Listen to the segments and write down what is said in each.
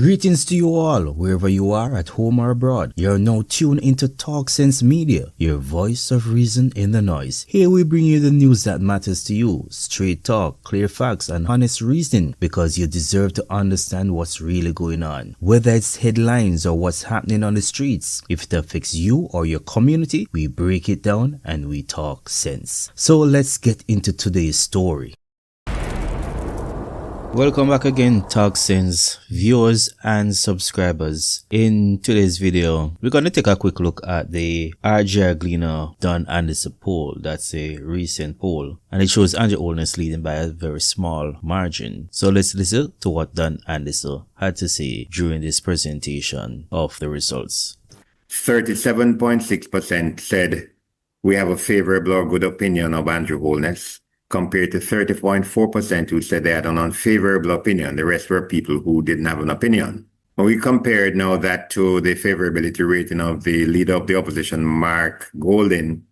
Greetings to you all, wherever you are, at home or abroad. You're now tuned into Talk Sense Media, your voice of reason in the noise. Here we bring you the news that matters to you, straight talk, clear facts, and honest reasoning, because you deserve to understand what's really going on. Whether it's headlines or what's happening on the streets, if it affects you or your community, we break it down and we talk sense. So let's get into today's story. Welcome back again, Talk Sense viewers and subscribers. In today's video, we're going to take a quick look at the RGR Gleaner Don Anderson poll. That's a recent poll, and it shows Andrew Holness leading by a very small margin. So let's listen to what Don Anderson had to say during this presentation of the results. 37.6% said we have a favorable or good opinion of Andrew Holness, compared to 30.4% who said they had an unfavorable opinion. The rest were people who didn't have an opinion. When we compared now that to the favorability rating of the leader of the opposition, Mark Golding,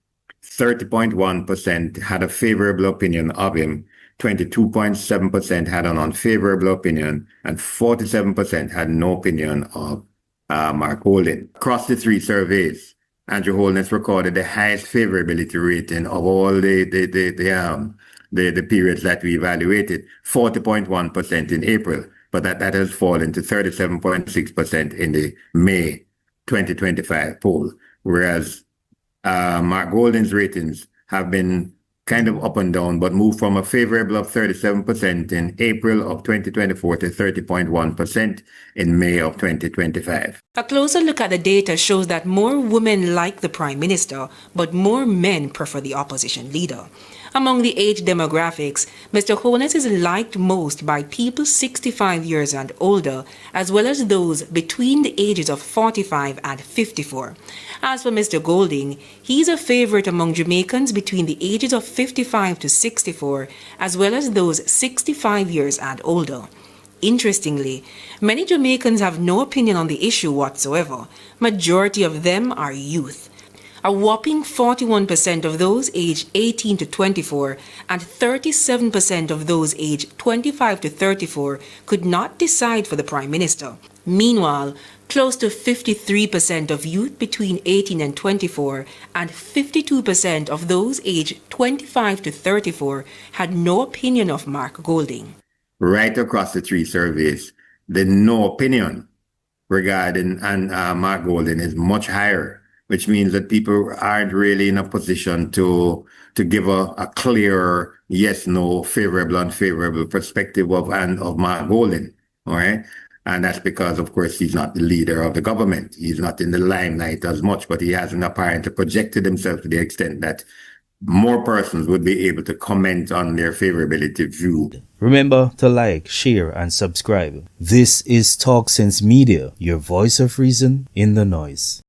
30.1% had a favorable opinion of him, 22.7% had an unfavorable opinion, and 47% had no opinion of Mark Golding. Across the three surveys, Andrew Holness recorded the highest favorability rating of all the periods that we evaluated, 40.1% in April, but that has fallen to 37.6% in the May 2025 poll, whereas Mark Golding's ratings have been kind of up and down, but moved from a favorable of 37% in April of 2024 to 30.1% in May of 2025. A closer look at the data shows that more women like the Prime Minister, but more men prefer the opposition leader. Among the age demographics, Mr. Holness is liked most by people 65 years and older, as well as those between the ages of 45 and 54. As for Mr. Golding, he's a favorite among Jamaicans between the ages of 55 to 64, as well as those 65 years and older. Interestingly, many Jamaicans have no opinion on the issue whatsoever. Majority of them are youth. A whopping 41% of those aged 18 to 24 and 37% of those aged 25 to 34 could not decide for the Prime Minister. Meanwhile, close to 53% of youth between 18 and 24 and 52% of those aged 25 to 34 had no opinion of Mark Golding. Right across the three surveys, the no opinion regarding Mark Golding is much higher, which means that people aren't really in a position to give a clear yes, no, favorable, unfavorable perspective of Mark Golding, all right? And that's because, of course, he's not the leader of the government. He's not in the limelight as much, but he hasn't apparently projected himself to the extent that more persons would be able to comment on their favorability view. Remember to like, share, and subscribe. This is Talk Sense Media, your voice of reason in the noise.